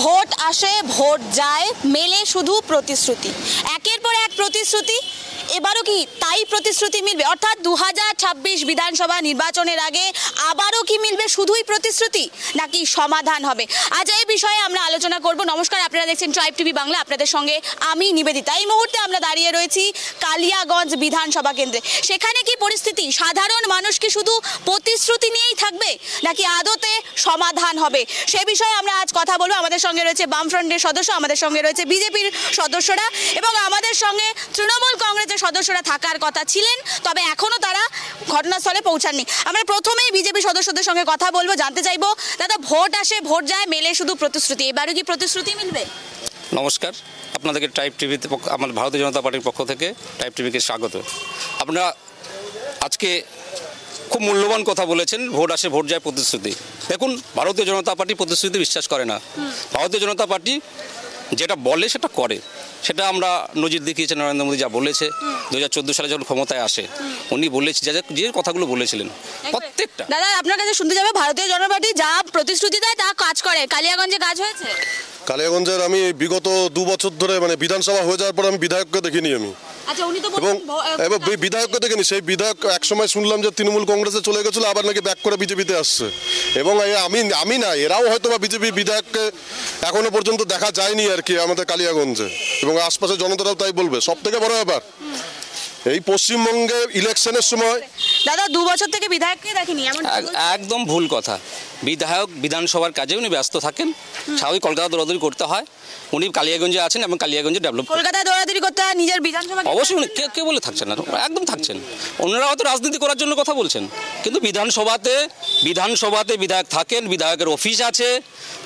Vote আসে vote যায়, মেলে শুধু প্রতিশ্রুতি, একের পর এক প্রতিশ্রুতি। এবারও কি তাই প্রতিশ্রুতি মিলবে? অর্থাৎ 2026 বিধানসভা নির্বাচনের আগে আবারও কি মিলবে শুধুই প্রতিশ্রুতি, নাকি সমাধান হবে? আজ এই বিষয়ে আমরা আলোচনা করব। নমস্কার, আপনারা দেখছেন ট্রাইব টিভি বাংলা, আপনাদের সঙ্গে আমি নিবেদিতা। এই মুহূর্তে আমরা দাঁড়িয়ে রয়েছি কালিয়াগঞ্জ বিধানসভা কেন্দ্রে। সেখানে কি পরিস্থিতি? সাধারণ মানুষ কি শুধু প্রতিশ্রুতি নিয়েই থাকবে, নাকি আদতে সমাধান হবে? সে বিষয়ে আমরা আজ কথা বলবো। আমাদের সঙ্গে রয়েছে বামফ্রন্টের সদস্য, আমাদের সঙ্গে রয়েছে বিজেপির সদস্যরা, এবং আমাদের সঙ্গে তৃণমূল কংগ্রেসের সদস্যরা থাকার কথা ছিলেন, তবে এখনো তারা ঘটনাস্থলে পৌঁছাননি। আমরা প্রথমেই বিজেপি সদস্যদের সঙ্গে কথা বলবো, জানতে চাইবো, দাদা, ভোট আসে ভোট যায়, মেলে শুধু প্রতিশ্রুতি, এবারও কি প্রতিশ্রুতি মিলবে? নমস্কার, আপনাদেরকে ট্রাইব টিভিতে আমার ভারতীয় জনতা পার্টির পক্ষ থেকে ট্রাইব টিভিকে স্বাগত। আপনারা আজকে খুব মূল্যবান কথা বলেছেন, ভোট আসে ভোট যায় প্রতিশ্রুতি। দেখুন, ভারতীয় জনতা পার্টি প্রতিশ্রুতি বিশ্বাস করে না। ভারতীয় জনতা পার্টি যেটা বলে সেটা করে, সেটা আমরা নজির দেখিয়েছি। নরেন্দ্র মোদী যা বলেছে 2014 সালে যখন ক্ষমতায় আসে, উনি বলেছে যে কথাগুলো বলেছিলেন প্রত্যেকটা। দাদা, আপনার কাছে শুনতে যাবে, ভারতীয় জনতা পার্টি যা প্রতিশ্রুতি দেয় তা কাজ করে। কালিয়াগঞ্জে কাজ হয়েছে? কালিয়াগঞ্জের আমি বিগত 2 বছর ধরে, মানে বিধানসভা হয়ে যাওয়ার পর আমি বিধায়ককে দেখিনি আমি। এবং বিধায়ককে দেখিনি। সেই বিধায়ক একসময় শুনলাম যে তৃণমূল কংগ্রেসে চলে গেছিল, আবার নাকি ব্যাক করে বিজেপিতে আসছে। এবং আমি না, এরাও হয়তো বা বিজেপি বিধায়ককে এখনো পর্যন্ত দেখা যায়নি আর কি আমাদের কালিয়াগঞ্জে, এবং আশপাশের জনতারাও তাই বলবে। সব থেকে বড় ব্যাপার, এই পশ্চিমবঙ্গে ইলেকশনের সময় দাদা 2 বছর থেকে বিধায়ককে দেখিনি, একদম ভুল কথা। বিধায়ক বিধানসভার কাজে উনি ব্যস্ত থাকেন, স্বাভাবিক কলকাতা দৌড়াদৌড়ি করতে হয়। উনি কালিয়াগঞ্জে আছেন এবং কালিয়াগঞ্জে ডেভেলপ, কলকাতা দৌড়াদৌড়ি করতে হয়, নিজের বিধানসভা অবশ্যই উনি কে বলে থাকছেন না, একদম থাকছেন। ওনারা হয়তো রাজনীতি করার জন্য কথা বলছেন, কিন্তু বিধানসভাতে বিধায়ক থাকেন, বিধায়কের অফিস আছে,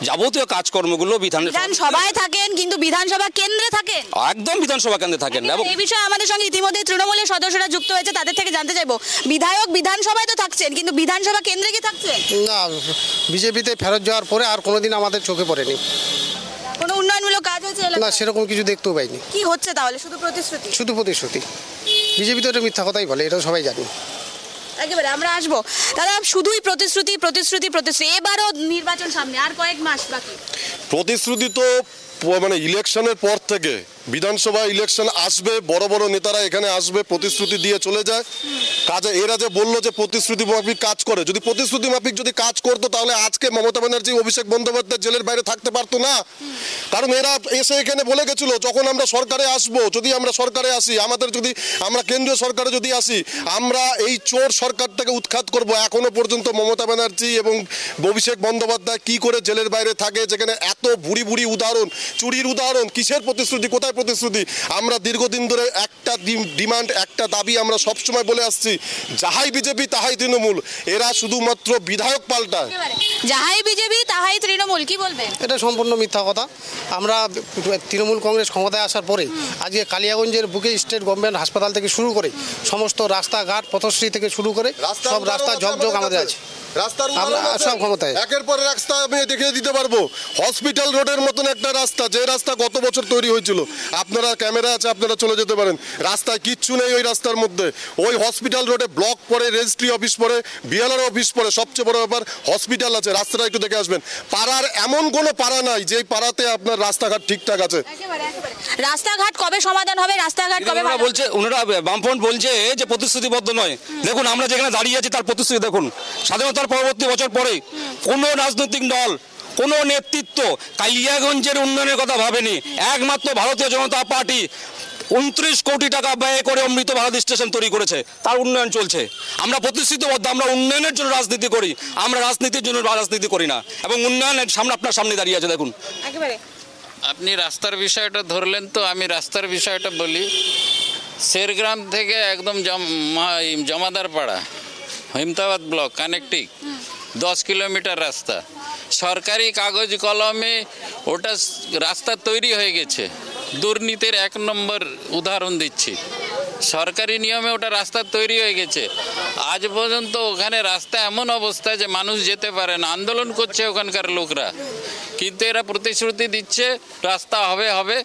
যাবতীয় কাজকর্মগুলো বিধানসভায় থাকেন, কিন্তু বিধানসভা কেন্দ্রে থাকেন, একদম বিধানসভা কেন্দ্রে থাকেন। এবং এই বিষয়ে আমাদের সঙ্গে ইতিমধ্যে তৃণমূলের সদস্যরা যুক্ত হয়েছে, তাদের থেকে জানতে চাইবো, বিধায়ক বিধানসভায় তো থাকছেন, কিন্তু বিধানসভা কেন্দ্রে কি থাকছেন? না, বিজেপিতে ফেরত যাওয়ার পরে আর কোনোদিন আমাদের চোখে পড়েনি। কোনো উন্নয়নমূলক কাজ হয়েছে? না, সেরকম কিছু দেখতেও পাইনি। কি হচ্ছে তাহলে? শুধু প্রতিশ্রুতি, শুধু প্রতিশ্রুতি। বিজেপি তো এটা মিথ্যা কথাই বলে, এটাও সবাই জানি। একেবারে আমরা আসবো। দাদা, শুধুই প্রতিশ্রুতি প্রতিশ্রুতি প্রতিশ্রুতি, এবারও নির্বাচন সামনে, আর কয়েক মাস বাকি। প্রতিশ্রুতি তো মানে ইলেকশনের পর থেকে বিধানসভা ইলেকশন আসবে, বড় বড় নেতারা এখানে আসবে, প্রতিশ্রুতি দিয়ে চলে যায় কাজে। এরা যে বললো যে প্রতিশ্রুতি মাফিক কাজ করে, যদি প্রতিশ্রুতি মাফিক যদি কাজ করতো তাহলে আজকে মমতা ব্যানার্জি, অভিষেক বন্দ্যোপাধ্যায় জেলের বাইরে থাকতে পারতো না। কারণ এরা এসে এখানে বলে গেছিলো, যখন আমরা সরকারে আসবো, যদি আমরা সরকারে আসি, আমরা কেন্দ্রীয় সরকারে যদি আসি, আমরা এই চোর সরকারটাকে উৎখাত করব। এখনো পর্যন্ত মমতা ব্যানার্জি এবং অভিষেক বন্দ্যোপাধ্যায় কি করে জেলের বাইরে থাকে, যেখানে এত ভুরি ভুরি উদাহরণ, চুরির উদাহরণ। কিসের প্রতিশ্রুতি, কোথায় প্রতিশ্রুতি? আমরা দীর্ঘদিন ধরে একটা ডিমান্ড, একটা দাবি আমরা সবসময় বলে আসছি, যাহাই বিজেপি তাহাই তৃণমূল। এরা শুধুমাত্র বিধায়ক পাল্টায়। যাহাই বিজেপি তাহাই তৃণমূল, কি বলবেন? এটা সম্পূর্ণ মিথ্যা কথা। আমরা তৃণমূল কংগ্রেস ক্ষমতায় আসার পরে আজকে কালিয়াগঞ্জের বুকে স্টেট গভর্নমেন্ট হাসপাতাল থেকে শুরু করে সমস্ত রাস্তাঘাট, পথশ্রী থেকে শুরু করে সব রাস্তা ঝকঝক আমাদের আছে। সব ক্ষমতায় একের পর রাস্তা আমি দেখিয়ে দিতে পারবো। হসপিটাল রোডের মতন একটা রাস্তা, যে রাস্তা গত বছর তৈরি হয়েছিল, আপনারা ক্যামেরা আছে, আপনারা চলে যেতে পারেন। রাস্তায় কিচ্ছু নেই ওই রাস্তার মধ্যে। ওই হসপিটাল রোডে ব্লক পড়ে, রেজিস্ট্রি অফিস পড়ে, বিএলআর অফিস পড়ে, সবচেয়ে বড় ব্যাপার হসপিটাল আছে। রাস্তাটা একটু দেখে আসবেন। পাড়ার এমন কোনো পাড়া নাই যে পাড়াতে আপনার রাস্তাঘাট ঠিকঠাক আছে। রাস্তাঘাট কবে সমাধান হবে? রাস্তাঘাট কবে বলছে ওনারা, বামফ্রন্ট বলছে যে প্রতিশ্রুতিবদ্ধ নয়। দেখুন, আমরা যেখানে দাঁড়িয়ে আছি তার প্রতিশ্রুতি দেখুন। স্বাধীনতার পরবর্তী বছর পরে কোনো রাজনৈতিক দল, কোনো নেতৃত্ব কালিয়াগঞ্জের উন্নয়নের কথা ভাবেনি। একমাত্র ভারতীয় জনতা পার্টি 29 কোটি টাকা ব্যয় করে অমৃত ভারত স্টেশন তৈরি করেছে, তার উন্নয়ন চলছে। আমরা প্রতিশ্রুতিবদ্ধ, আমরা উন্নয়নের জন্য রাজনীতি করি, আমরা রাজনীতির জন্য রাজনীতি করি না। এবং উন্নয়নের সামনে আপনার সামনে দাঁড়িয়ে আছে, দেখুন। আপনি রাস্তার বিষয়টা ধরলেন, তো আমি রাস্তার বিষয়টা বলি। শেরগ্রাম থেকে একদম জমাদার পাড়া, হিমতাবাদ ব্লক কানেক্টিং 10 কিলোমিটার রাস্তা, সরকারি কাগজ কলমে ওটা রাস্তা তৈরি হয়ে গেছে। দুর্নীতির 1 নম্বর উদাহরণ দিচ্ছি। সরকারি নিয়মে ওটা রাস্তা তৈরি হয়ে গেছে। আজ পর্যন্ত ওখানে রাস্তা এমন অবস্থা যে মানুষ যেতে পারে না, আন্দোলন করছে ওখানকার লোকরা। কিন্তু এরা প্রতিশ্রুতি দিচ্ছে রাস্তা হবে হবে,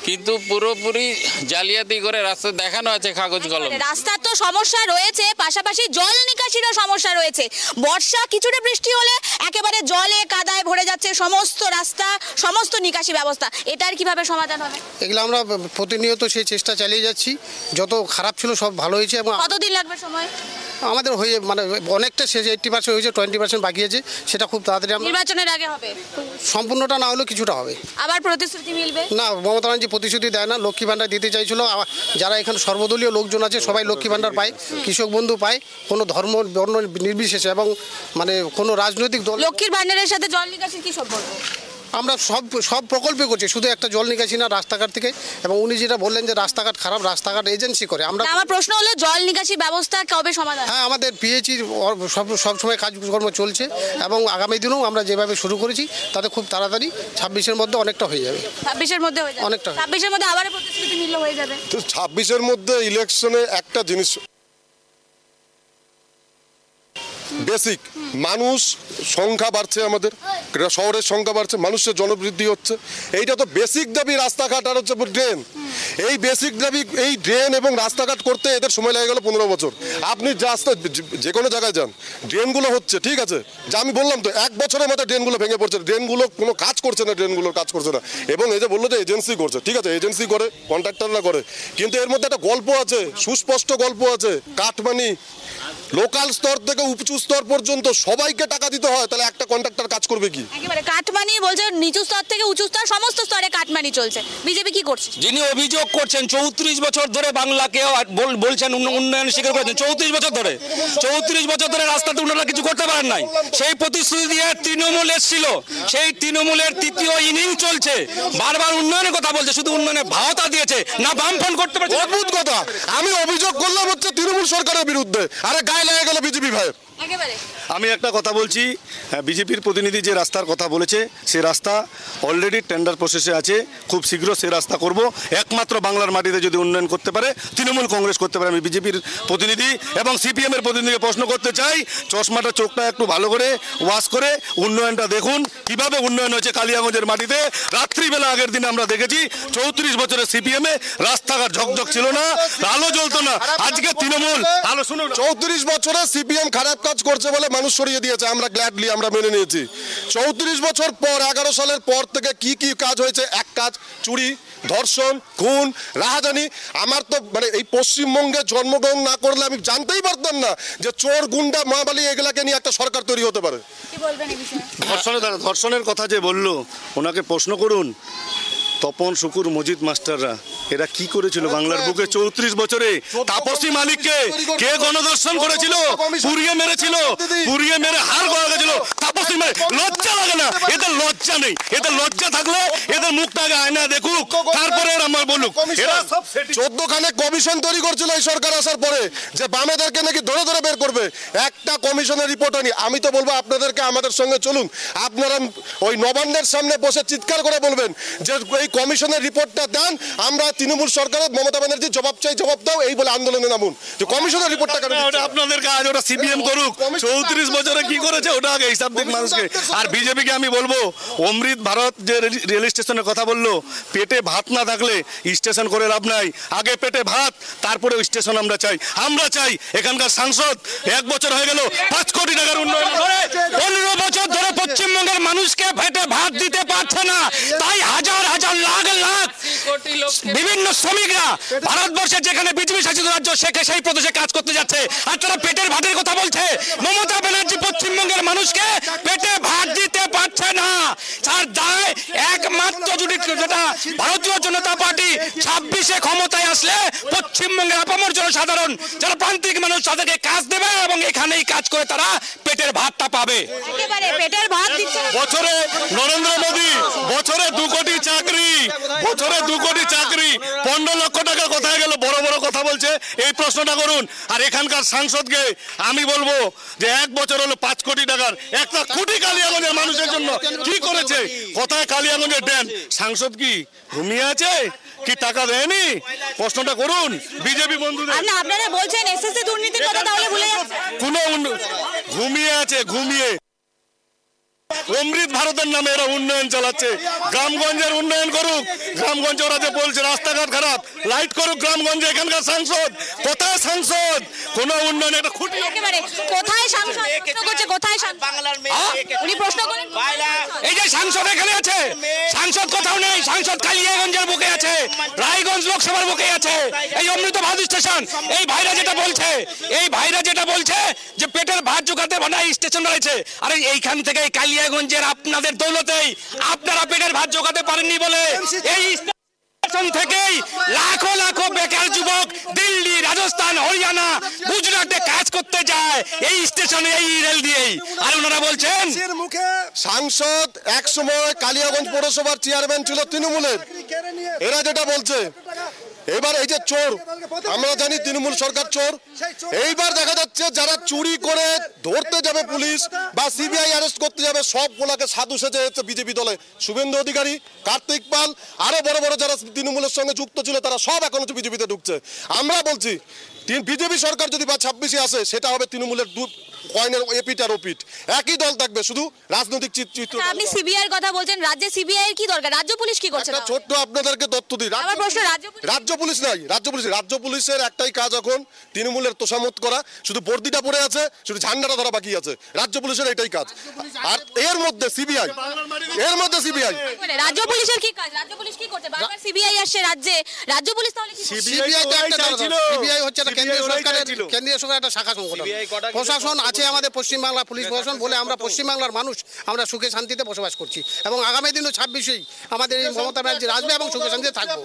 কিন্তু পুরোপুরি জালিয়াতি করে রাস্তা দেখানো আছে কাগজ কলম। রাস্তার তো সমস্যা রয়েছে, পাশাপাশি জল নিকাশিরও সমস্যা রয়েছে। বর্ষা কিছুটা বৃষ্টি হলে একেবারে জলে কাদায় ভরে যাচ্ছে সমস্ত রাস্তা, সমস্ত নিকাশি ব্যবস্থা। এটার কিভাবে সমাধান হবে? এগুলো আমরা প্রতিনিয়ত সেই চেষ্টা চালিয়ে যাচ্ছি। যত খারাপ ছিল সব ভালো হয়েছে এবং কতদিন লাগবে সময়? আমাদের হয়ে মানে অনেকটা শেষ, 80% হয়েছে, 20% বাকি আছে। সেটা খুব তাড়াতাড়ি আমরা, নির্বাচনের আগে হবে? সম্পূর্ণটা না হলেও কিছুটা হবে। আবার প্রতিশ্রুতি মিলবে? না, মমতা ব্যানার্জি প্রতিশ্রুতি দেয় না। লক্ষ্মী ভাণ্ডার দিতে চাইছিল। যারা এখানে সর্বদলীয় লোকজন আছে সবাই লক্ষ্মী ভাণ্ডার পায়, কৃষক বন্ধু পায়, কোনো ধর্ম বর্ণ নির্বিশেষে, এবং মানে কোনো রাজনৈতিক দল। লক্ষ্মীর ভান্ডারের সাথে জল নিকাশির কি সম্পর্ক? আমরা সব প্রকল্পে করছি, শুধু একটা জল নিকাশি না, রাস্তাঘাট থেকে। এবং উনি যেটা বললেন যে রাস্তাঘাট খারাপ, রাস্তাঘাট এজেন্সি করে। আমরা, আমার প্রশ্ন হলো জল নিকাশি ব্যবস্থা কবে সমাধান? হ্যাঁ, আমাদের পিএইচির সবসময় কাজকর্ম চলছে এবং আগামী দিনেও আমরা যেভাবে শুরু করেছি তাতে খুব তাড়াতাড়ি 26-এর মধ্যে অনেকটা হয়ে যাবে। 26-এর মধ্যে হয়ে যাবে? অনেকটা। 26-এর মধ্যে আবার প্রতিশ্রুতি মিললে হয়ে যাবে? তো 26-এর মধ্যে ইলেকশনে একটা জিনিস বেসিক, মানুষ সংখ্যা বাড়ছে, আমাদের শহরের সংখ্যা বাড়ছে, মানুষের জনবৃদ্ধি হচ্ছে। এইটা তো বেসিক দাবি, রাস্তাঘাট আর হচ্ছে ড্রেন। এই বেসিক দাবি, এই ড্রেন এবং রাস্তাঘাট করতে এদের সময় লেগে গেল 15 বছর। আপনি রাস্তা যে কোনো জায়গায় যান, ড্রেনগুলো হচ্ছে ঠিক আছে, যে আমি বললাম তো 1 বছরের মধ্যে ড্রেনগুলো ভেঙে পড়ছে, ড্রেনগুলো কোনো কাজ করছে না, ড্রেনগুলোর কাজ করছে না। এবং এই যে বললো যে এজেন্সি করছে, ঠিক আছে, এজেন্সি করে, কন্ট্রাক্টররা করে, কিন্তু এর মধ্যে একটা গল্প আছে, সুস্পষ্ট গল্প আছে। কাটমানি লোকাল স্তর থেকে উঁচু স্তর পর্যন্ত সবাইকে টাকা দিতে হয়, তাহলে একটা কন্ট্রাক্টর কাজ করবে কি? একেবারে কাটমানি বলছে, নিচু স্তর থেকে উঁচু স্তর সমস্ত স্তরে কাটমানি চলছে। বিজেপি কি করছে? যিনি অভিযোগ করছেন 34 বছর ধরে বাংলাকে বলছেন উন্নয়ন স্বীকার করেছেন, 34 বছর ধরে রাস্তাতে উন্নয়ন কিছু করতে পারেন নাই। সেই প্রতিশ্রুতি দিয়ে তৃণমূল এসেছিল, সেই তৃণমূলের তৃতীয় ইনিংস চলছে, বারবার উন্নয়নের কথা বলছে, শুধু উন্নয়নের ভাওতা দিয়েছে না, বামফ্রন্ট করতে পারছে। অদ্ভুত কথা, আমি অভিযোগ করলাম হচ্ছে তৃণমূল সরকারের বিরুদ্ধে, আরে গায়ে লেগে গেল বিজেপি ভাইয়ের। একেবারে আমি একটা কথা বলছি, বিজেপির প্রতিনিধি যে রাস্তার কথা বলেছে, সে রাস্তা অলরেডি টেন্ডার প্রসেসে আছে, খুব শীঘ্র সে রাস্তা করব। একমাত্র বাংলার মাটিতে যদি উন্নয়ন করতে পারে তৃণমূল কংগ্রেস করতে পারে। আমি বিজেপির প্রতিনিধি এবং সিপিএমের প্রতিনিধিকে প্রশ্ন করতে চাই, চশমাটা চোখটা একটু ভালো করে ওয়াশ করে উন্নয়নটা দেখুন, কিভাবে উন্নয়ন হয়েছে কালিয়াগঞ্জের মাটিতে। রাত্রিবেলা আগের দিনে আমরা দেখেছি 34 বছরের সিপিএমে রাস্তাঘাট ঝকঝক ছিল না, আলো জ্বলতো না। আজকে তৃণমূল আলো শুনুন, 34 বছরে সিপিএম খারাপ কাজ করছে বলে মানুষ সরিয়ে দিয়েছে, আমরা গ্ল্যাডলি আমরা মেনে নিয়েছি। 34 বছর পর 11 সালের পর থেকে কি কি কাজ হয়েছে? এক কাজ, চুরি, ধর্ষণ, খুন, রাহাজানি। আমার তো মানে এই পশ্চিমবঙ্গে জন্মগ্রহণ না করলে আমি জানতেই পারতাম না যে চোর, গুন্ডা, মাবালি এগুলাকে নিয়ে একটা সরকার তৈরি হতে পারে। কি বলবেন এই বিষয়ে? ধর্ষণের কথা যে বললো, ওনাকে প্রশ্ন করুন, তপন, শুকুর, মজিদ মাস্টাররা এরা কি করেছিল বাংলার বুকে 34 বছরে? তাপসী মালিককে কে গণধর্ষণ করেছিল? পুড়িয়ে মেরেছিল, পুড়িয়ে মেরে হার করা গেছিল। তাপসী মালিক, লজ্জা লাগে না? এদের লজ্জা নেই। এদের লজ্জা থাকলে এদের মুখটা আগে আয়না দেখুক, তারপরে আমার বলুক। এরা সব 14 খানে কমিশন তৈরি করছিল এই সরকার আসার পরে, যে বামেদেরকে নাকি ধরে ধরে বের করবে। একটা কমিশনের রিপোর্ট আনি। আমি তো বলবো আপনাদেরকে আমাদের সঙ্গে চলুন, আপনারা ওই নবান্নের সামনে বসে চিৎকার করে বলবেন যে এই কমিশনের রিপোর্টটা দেন, আমরা তৃণমূল সরকারের মমতা ব্যানার্জি জবাব চাই, জবাব দাও, এই বলে আন্দোলনে নামুন। যে কমিশনের রিপোর্টটা কেন? ওটা আপনাদের কাজ, ওটা সিপিএম করুক। 34 বছরে কি করেছে ওটা আগে হিসাব দিক মানুষকে। আর বিজেপিকে আমি বলবো, অমৃত ভারত যে রেল স্টেশনের কথা বললো, পেটে ভাত না থাকলে স্টেশন করে লাভ নাই। আগে পেটে ভাত, তারপরে স্টেশন আমরা চাই। আমরা চাই এখানকার সাংসদ 1 বছর হয়ে গেল 5 কোটি টাকার উন্নয়ন করে 15 বছর ধরে পশ্চিমবঙ্গের মানুষকে পেটে ভাত দিতে পারছে না, তাই হাজার হাজার লাখ লাখ বিভিন্ন শ্রমিকরা ভারতবর্ষের যেখানে বিজেপি শাসিত রাজ্য সেই প্রদেশে কাজ করতে যাচ্ছে, আর তারা পেটের ভাতের কথা বলছে। মমতা ব্যানার্জি পশ্চিমবঙ্গের মানুষকে পেটে ভাত দিতে পারছে না, তার দায় একমাত্র যেটা ভারতীয় জনতা পার্টি 26-এ ক্ষমতায় আসলে পশ্চিমবঙ্গের আপামর জনসাধারণ, যারা প্রান্তিক মানুষ, তাদেরকে কাজ দেবে এবং এখানেই কাজ করে তারা পেটের ভাতটা পাবে। একেবারে পেটের ভাত দিচ্ছে না। বছরে নরেন্দ্র মোদী বছরে 2 কোটি চাকরি, বছরে 2 কোটি চাকরি, 15 লক্ষ টাকা কোথায় গেল? বড় বড় কথা বলছে, এই প্রশ্নটা করুন। আর এখানকার সাংসদকে আমি বলবো যে 1 বছর হলো 5 কোটি টাকার একটা কোটি কালিয়াগঞ্জের মানুষের জন্য কি করেছে? কোথায় কালিয়াগঞ্জের ড্যাম? সাংসদ কি ঘুমিয়ে আছে? কি টাকা দেয়নি? প্রশ্নটা করুন বিজেপি বন্ধুদের। আপনারা বলছেন এসএসসি দুর্নীতির কথা, তাহলে ভুলে যাচ্ছেন। কোনো ঘুমিয়ে আছে, ঘুমিয়ে। অমৃত ভারতের নামে এরা উন্নয়ন চালাচ্ছে। গ্রামগঞ্জের উন্নয়ন করুক। গ্রামগঞ্জে ওরা যে বলছে রাস্তাঘাট খারাপ, লাইট করুক গ্রামগঞ্জে। এখানকার সাংসদ কোথায়? সাংসদ কোনো উন্নয়ন, এটা খুঁটি। একেবারে কোথায় সাংসদ? প্রশ্ন করছে কোথায় সাংসদ? উনি প্রশ্ন করেন এই যে সাংসদ এখানে আছে, সাংসদ কোথাও নেই। সাংসদ কালিয়াগঞ্জের বুকে আছে, রায়গঞ্জ লোকসভার বুকে আছে। এই অমৃত ভারত স্টেশন, এই ভাইরা যেটা বলছে যে পেটের ভাত জোগাতে বানায় স্টেশন রয়েছে। আরে এইখান থেকে কালিয়াগঞ্জের আপনাদের দৌলতেই আপনারা পেটের ভাত জোগাতে পারেননি বলে এই স্টেশন থেকেই লাখো লাখো বেকার যুবক দিল্লি, রাজস্থান, হরিয়ানা, গুজরাটে কাজ করতে যায় এই স্টেশনে, এই রেল দিয়েই। আর ওনারা বলছেন সাংসদ এক সময় কালিয়াগঞ্জ পৌরসভার চেয়ারম্যান ছিল তৃণমূলের। এরা যেটা বলছে এবার এই যে চোর, আমরা জানি তৃণমূল সরকার চোর। এইবার দেখা যাচ্ছে যারা চুরি করে ধরতে যাবে পুলিশ বা সিবিআই অ্যারেস্ট করতে যাবে, সব গোলাকে সাধু সেজে হচ্ছে বিজেপি দলে। শুভেন্দু অধিকারী, কার্তিক পাল, আরো বড় বড় যারা তৃণমূলের সঙ্গে যুক্ত ছিল তারা সব এখন হচ্ছে বিজেপিতে ঢুকছে। আমরা বলছি বিজেপি সরকার যদি বা 26-এ আসে, সেটা হবে তৃণমূলের কয়েনের এপিট আর ওপিট, একই দল থাকবে, শুধু রাজনৈতিক চিত্র। আপনি সিবিআই এর কথা বলছেন, রাজ্যে সিবিআই এর কি দরকার? রাজ্য পুলিশ কি করছে? একটা ছোট্ট আপনাদেরকে তথ্য দিই, আমার প্রশ্ন, রাজ্য পুলিশ নাই, রাজ্য পুলিশের একটাই কাজ এখন তৃণমূলের তোষামত করা। শুধু বর্দিটা পড়ে আছে, শুধু ঝান্ডাটা ধরা বাকি আছে। রাজ্য পুলিশের এটাই কাজ। আর এর মধ্যে সিবিআই, রাজ্য পুলিশের কি কাজ? রাজ্য পুলিশ কি করছে? বারবার সিবিআই আসছে রাজ্যে, রাজ্য পুলিশ তাহলে কি? সিবিআই হচ্ছে একটা কেন্দ্রীয় সরকারের একটা শাখা সংগঠন। প্রশাসন আছে আমাদের পশ্চিমবাংলা পুলিশ প্রশাসন বলে আমরা পশ্চিমবাংলার মানুষ আমরা সুখে শান্তিতে বসবাস করছি, এবং আগামী দিনও 26-এই আমাদের এই মমতা ব্যানার্জি আসবে এবং সুখে শান্তিতে থাকবো।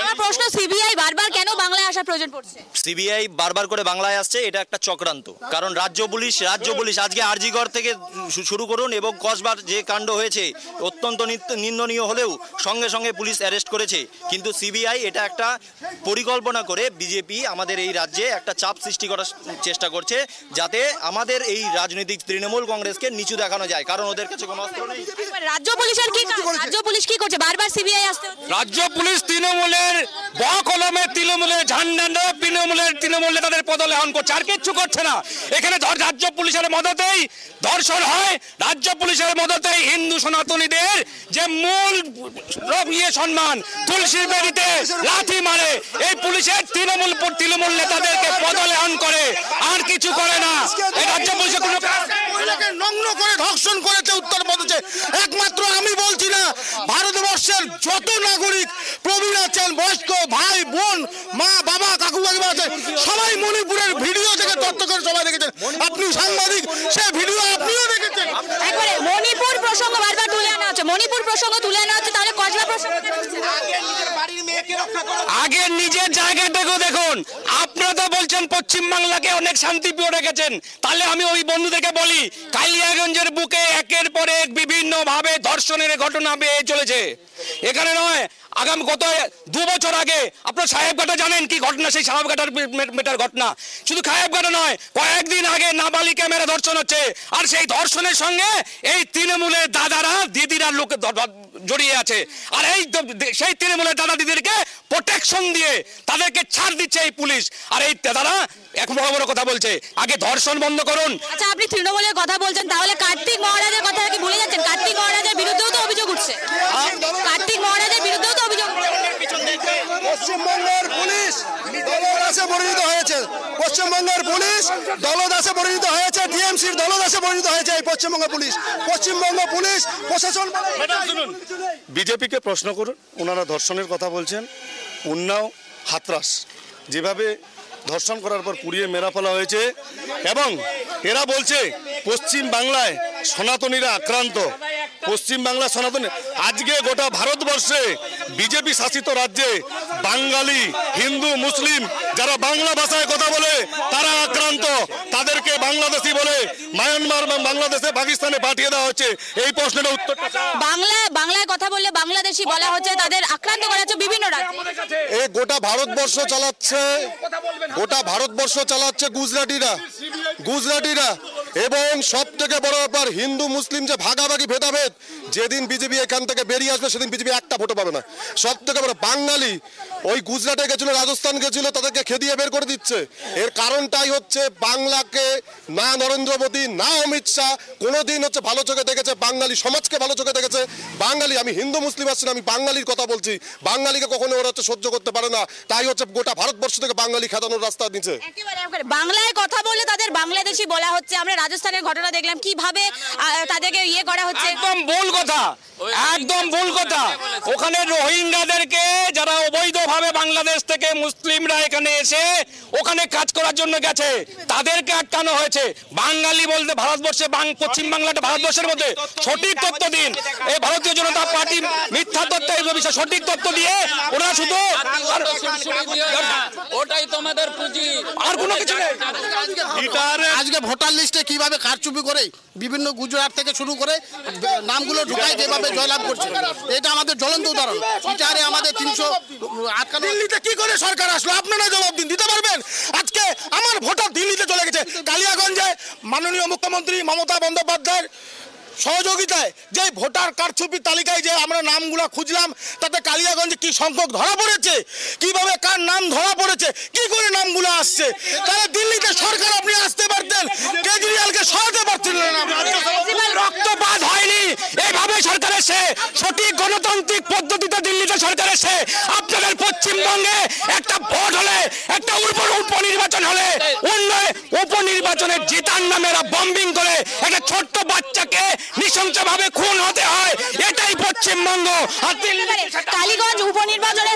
আমার প্রশ্ন, সিবিআই বারবার কেন বাংলায় আসার প্রয়োজন পড়ছে? সিবিআই বারবার করে বাংলায় আসছে, এটা একটা চক্রান্ত। কারণ রাজ্য পুলিশ আজকে আরজিগড় থেকে শুরু করুন এবং কসবার যে কাণ্ড হয়েছে অত্যন্ত নিন্দনীয় হলেও সঙ্গে সঙ্গে পুলিশ অ্যারেস্ট করেছে। কিন্তু সিবিআই এটা একটা পরিকল্পনা করে বিজেপি আমাদের এই রাজ্যে একটা চাপ সৃষ্টি করার চেষ্টা করছে, যাতে আমাদের এই রাজনৈতিক তৃণমূল কংগ্রেসকে নিচু দেখানো যায়, কারণ ওদের কাছে কোনো অস্ত্র নেই। রাজ্য পুলিশের কি কাজ? রাজ্য পুলিশ কি করছে? বারবার সিবিআই আসতে হচ্ছে। রাজ্য পুলিশ তৃণমূলের কলমে, তৃণমূলের ঝান্ডা, তৃণমূল নেতাদের পদলেহন করছে, আর কিচ্ছু করছে না। এখানে রাজ্য পুলিশের মদতেই ধর্ষণ হয়, রাজ্য পুলিশের মদতেই হিন্দু সনাতনীদের যে মূল সম্মান, তুলসীর বেড়িতে লাথি মারে, এই পুলিশের তৃণমূল নেতাদেরকে পদলেহন করে, আর কিছু করে না। এই রাজ্য পুলিশের কোনো নগ্ন করে ধর্ষণ করেছে উত্তরপ্রদেশে। একমাত্র আমি বলছি না, ভারতবর্ষের যত নাগরিক প্রবীণ আছেন, বয়স্ক ভাই বোন, মা বাবা, কাকু কাকিমা আছে, সবাই মণিপুরের ভিডিও থেকে তথ্য করে সবাই দেখেছেন। আপনি সাংবাদিক, সেই ভিডিও আপনিও দেখেছেন। একবারে মণিপুর প্রসঙ্গ বারবার তুলে আনা হচ্ছে, তাহলে কসবা প্রসঙ্গ আগে নিজের জায়গাটাকেও দেখুন। আপনারা তো বলছেন পশ্চিমবাংলাকে অনেক শান্তিপ্রিয় রেখেছেন, তাহলে আমি ওই বন্ধুদেরকে বলি, কালিয়াগঞ্জের বুকে একের পর এক বিভিন্ন ভাবে ধর্ষণের ঘটনা বেড়ে চলেছে। এখানে নয়, আগামী গত 2 বছর আগে আপনার সাহেবঘাটা জানেন কি ঘটনা? সেই সাহেবঘাটার মেটার ঘটনা শুধু সাহেবঘাটা নয়, কয়েকদিন আগে নাবালিকা মেরে ধর্ষণ হচ্ছে, আর সেই ধর্ষণের সঙ্গে এই তৃণমূলের দাদারা দিদিরা লোক জড়িয়ে আছে। আর এই সেই তৃণমূলের দাদা দিদিরকে প্রোটেকশন দিয়ে তাদেরকে ছাড় দিচ্ছে এই পুলিশ। আর এই দাদারা এখন বড় বড় কথা বলছে, আগে ধর্ষণ বন্ধ করুন। আচ্ছা, আপনি তৃণমূলের কথা বলছেন, তাহলে কার্তিক মহারাজের কথা কি ভুলে যাচ্ছেন? কার্তিক মহারাজের বিরুদ্ধেও তো অভিযোগ উঠছে। কার্তিক মহারাজের বিরুদ্ধেও তো অভিযোগ উঠছে। পশ্চিমবঙ্গের পুলিশ দলদাসে পরিণত হয়েছে, পশ্চিমবঙ্গের পুলিশ দলদাসে পরিণত হয়েছে, টিএমসির দলদাসে পরিণত হয়েছে এই পশ্চিমবঙ্গ পুলিশ। পশ্চিমবঙ্গ পুলিশ প্রশাসন। বিজেপিকে প্রশ্ন করুন, ওনারা ধর্ষণের কথা বলছেন। উন্নাও, হাতরাস যেভাবে ধর্ষণ করার পর পুড়িয়ে মেরা ফেলা হয়েছে, এবং এরা বলছে পশ্চিম বাংলায় সনাতনীরা আক্রান্ত। পশ্চিমবাংলা সনাতনী, আজকে গোটা ভারতবর্ষে বিজেপি শাসিত রাজ্যে বাঙালি, হিন্দু, মুসলিম যারা বাংলা ভাষায় কথা বলে তারা আক্রান্ত। তাদেরকে বাংলাদেশি বলে মায়ানমার বা বাংলাদেশে, পাকিস্তানে পাঠিয়ে দেওয়া হচ্ছে। এই প্রশ্নের উত্তর, বাংলায় কথা বললে বাংলাদেশি বলা হচ্ছে, তাদের আক্রান্ত করা হচ্ছে বিভিন্ন রাজ্যে। এই গোটা ভারতবর্ষ চালাচ্ছে গুজরাটিরা। এবং সব থেকে বড় ব্যাপার হিন্দু মুসলিম যে ভাগাভাগি ভেদাভেদ, যেদিন বিজেপি এখান থেকে বেরিয়ে আসবে সেদিন বিজেপি একটা ভোটও পাবে না। সব থেকে বড় বাঙালি ওই গুজরাটে গেছিল, রাজস্থান গেছিল, তাদেরকে খেদিয়ে বের করে দিচ্ছে। এর কারণটাই হচ্ছে বাংলাকে না নরেন্দ্র মোদী না অমিত শাহ কোনোদিন হচ্ছে ভালো চোখে দেখেছে, বাঙালি সমাজকে ভালো চোখে দেখেছে। বাঙালি, আমি হিন্দু মুসলিম আসছি না, আমি বাঙালির কথা বলছি, বাঙালিকে কখনো ওরা হচ্ছে সহ্য করতে পারে না। তাই হচ্ছে গোটা ভারতবর্ষ থেকে বাঙালি খেদানোর রাস্তা নিচে। একেবারে বাংলায় কথা বলে তাদের বাংলাদেশি বলা হচ্ছে। আমরা রাজস্থানের ঘটনা দেখলাম কিভাবে তাদেরকে ইয়ে করা হচ্ছে। একদম ভুল কথা, একদম ভুল কথা। ওখানে রোহিঙ্গাদেরকে যারা অবৈধভাবে বাংলাদেশ থেকে মুসলিমরা এখানে এসে ওখানে কাজ করার জন্য গেছে তাদেরকে আটকানো হয়েছে। বাঙালি বলতে ভারতবর্ষে পশ্চিম বাংলাটা ভারতবর্ষের মধ্যে সঠিক তথ্য দিন। এই ভারতীয় জনতা পার্টি মিথ্যা তথ্য, এই বিষয়ে সঠিক তথ্য দিয়ে ওরা শুধু ওটাই তোমাদের পুঁজি, আর কোনো কিছু নেই। আজকে ভোটার লিস্টে কিভাবে কারচুপি করে বিভিন্ন গুজরাট থেকে শুরু করে নামগুলো ঢুকায় যেভাবে জয়লাভ করছে, এটা আমাদের জ্বলন্ত উদাহরণ। ইটারে আমাদের 300 আটকানো। দিল্লিতে কি করে সরকার আসলো আপনারা জবাব দিন, দিতে পারবেন? আজকে আমার ভোটার দিল্লিতে চলে গেছে। কালিয়াগঞ্জে মাননীয় মুখ্যমন্ত্রী মমতা বন্দ্যোপাধ্যায়ের সহযোগিতায় যে ভোটার কারচুপি তালিকায় যে আমরা নামগুলো খুঁজলাম, তাতে কালিয়াগঞ্জে কি সংখ্যক ধরা পড়েছে, কিভাবে কার নাম ধরা পড়েছে, কি করে নামগুলো আসছে। তাহলে দিল্লিতে সরকার আপনি আসতে পারতেন, কেজরিওয়ালকে সরাতে পারছিলেন না। রক্তপাত হয়নি, এইভাবে সরকার এসে সঠিক গণতান্ত্রিক পদ্ধতিতে দিল্লিতে সরকার এসে আপনাদের পশ্চিমবঙ্গে একটা ভোট হলে, একটা উপনির্বাচন হলে, উপনির্বাচনে জেতার নামে এরা বম্বিং করে একটা ছোট্ট বাচ্চাকে নৃশংসভাবে খুন হতে হয়। এটাই পশ্চিমবঙ্গ। আর কালীগঞ্জ উপনির্বাচনে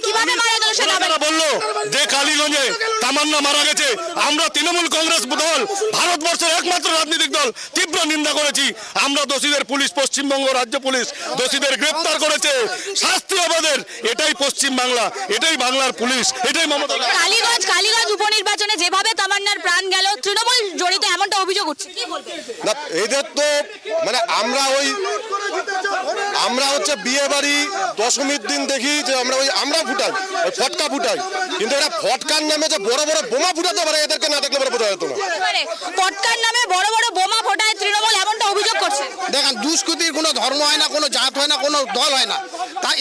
কিভাবে মারা গেল সেটা বললো যে কালীগঞ্জে তামান্না মারা গেছে। আমরা তৃণমূল কংগ্রেস দল ভারতবর্ষের একমাত্র রাজনৈতিক দল তীব্র নিন্দা করেছি। আমরা দোষীদের, পুলিশ পশ্চিমবঙ্গ রাজ্য পুলিশ দোষীদের গ্রেপ্তার করেছে, শাস্তি আমাদের। এটাই পশ্চিম বাংলা, এটাই বাংলার পুলিশ, এটাই মমতা। কালীগঞ্জ উপনির্বাচনে যেভাবে তামান্নার প্রাণ গেল, তৃণমূল জড়িত এমনটা অভিযোগ উঠছে, কি বলবেন? না, এদের তো মানে আমরা হচ্ছে বিয়ে বাড়ি দশমীর দিন দেখি যে আমরা ফুটাই, ওই ফটকা ফুটাই, কিন্তু এরা ফটকার নামে যে বড় বড় বোমা ফুটাতে পারে, এদেরকে না দেখলে বোঝা যেত না। ফটকার নামে বড় বড় বোমা ফোটায় তৃণমূল, এমনটা অভিযোগ করছে। দেখেন, দুষ্কৃতির কোনো ধর্ম হয় না, কোনো জাত হয় না, কোনো দল হয় না। তাই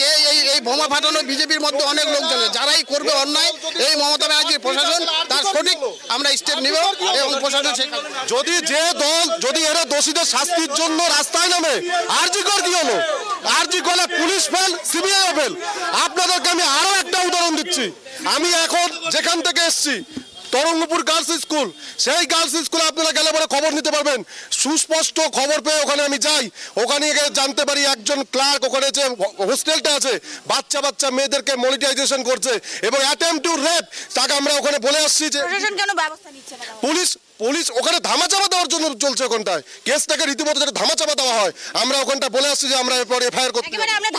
এই বোমা ফাটানো বিজেপির মধ্যে অনেক লোকজন, যারাই করবে অন্যায়, এই মমতা ব্যানার্জির প্রশাসন তার সঠিক আমরা স্টেপ নিব এবং প্রশাসন যদি এরা দোষীদের শাস্তির জন্য রাস্তায় নামে, আরজি কর কি হলো? আরজি করলে পুলিশ ফেল, সিবিআই ফেল। আপনাদেরকে আমি আরো একটা উদাহরণ দিচ্ছি। আমি এখন যেখান থেকে এসেছি তরঙ্গপুর গার্লস স্কুল, সেই গার্লস স্কুলে আপনারা গেলে পরে খবর নিতে পারবেন। সুস্পষ্ট খবর পেয়ে ওখানে আমি যাই, ওখানে গিয়ে জানতে পারি একজন ক্লার্ক ওখানে যে হোস্টেলটা আছে বাচ্চা মেয়েদেরকে মনিটাইজেশন করছে এবং অ্যাটেম্প টু রেপ। তাকে আমরা ওখানে বলে আসছি যে প্রশাসন কেন ব্যবস্থা নিচ্ছে না? পুলিশ ওখানে ধামাচাপা দেওয়ার জন্য চলছে। ওখানটায় কেসটাকে রীতিমতো যেটা ধামাচাপা দেওয়া হয়, আমরা ওখানটা বলে আসছি যে আমরা এরপর এফআইআর করতে। একেবারে আমরা